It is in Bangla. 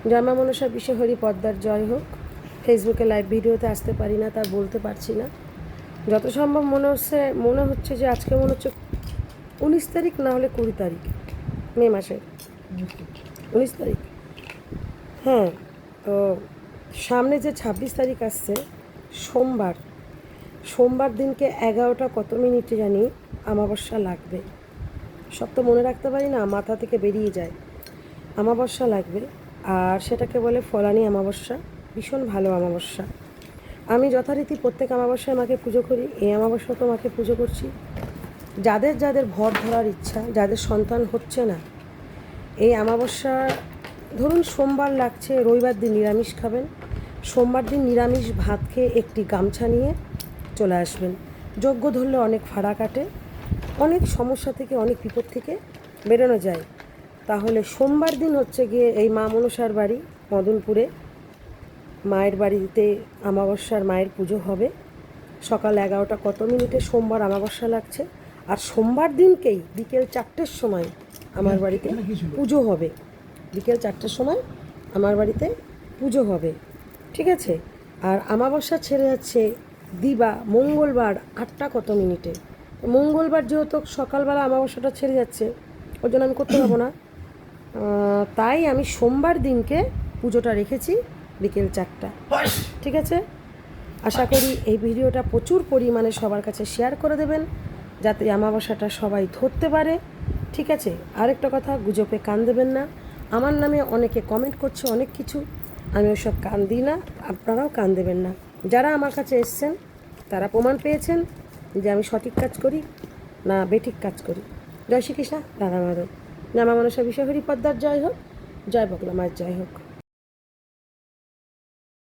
জামা মনসা বিশ্ব হরি পদ্মার জয় হোক। ফেসবুকে লাইভ ভিডিওতে আসতে পারি না, তার বলতে পারছি না। যত সম্ভব মনে হচ্ছে যে আজকে মনে হচ্ছে 19 তারিখ, না হলে 20 তারিখ, মে মাসের 19 তারিখ। হ্যাঁ, তো সামনে যে 26 তারিখ আসছে সোমবার দিনকে 11টা কত মিনিটে জানি অমাবস্যা লাগবে। সব তো মনে রাখতে পারি না, মাথা থেকে বেরিয়ে যায়। অমাবস্যা লাগবে, আর সেটাকে বলে ফলানি অমাবস্যা। ভীষণ ভালো অমাবস্যা। আমি যথারীতি প্রত্যেক অমাবস্যায় মাকে পুজো করি। এই অমাবস্যা তো মাকে পুজো করছি। যাদের ভর ধরার ইচ্ছা, যাদের সন্তান হচ্ছে না, এই অমাবস্যা ধরুন সোমবার লাগছে, রবিবার দিন নিরামিষ খাবেন। সোমবার দিন নিরামিষ ভাত খেয়ে একটি গামছা নিয়ে চলে আসবেন। যজ্ঞ ধরলে অনেক ফাড়া কাটে, অনেক সমস্যা থেকে, অনেক বিপদ থেকে বেরোনো যায়। তাহলে সোমবার দিন হচ্ছে গিয়ে এই মা মনসার বাড়ি মদনপুরে, মায়ের বাড়িতে অমাবস্যার মায়ের পুজো হবে সকাল 11টা কত মিনিটে। সোমবার অমাবস্যা লাগছে, আর সোমবার দিনকেই বিকেল 4টের সময় আমার বাড়িতে পুজো হবে। বিকেল 4টের সময় আমার বাড়িতে পুজো হবে, ঠিক আছে? আর অমাবস্যা ছেড়ে যাচ্ছে দিবা মঙ্গলবার 8টা কত মিনিটে। মঙ্গলবার যেহেতু সকালবেলা অমাবস্যাটা ছেড়ে যাচ্ছে, ওই জন্য আমি করতে পারবো না। তাই আমি সোমবার দিনকে পুজোটা রেখেছি বিকেল 4টা, ঠিক আছে? আশা করি এই ভিডিওটা প্রচুর পরিমাণে সবার কাছে শেয়ার করে দেবেন, যাতে অমাবস্যাটা সবাই ধরতে পারে, ঠিক আছে? আরেকটা কথা, গুজবে কান দেবেন না। আমার নামে অনেকে কমেন্ট করছে অনেক কিছু, আমি ওসব কান দিই না, আপনারাও কান দেবেন না। যারা আমার কাছে এসছেন তারা প্রমাণ পেয়েছেন যে আমি সঠিক কাজ করি না বেঠিক কাজ করি। জয় শ্রীকৃষ্ণ, রাধা মাধব। জামা মনসা বিশ্ব হরি পদ্মার জয় হোক, জয় বগলা মায়ের জয় হোক।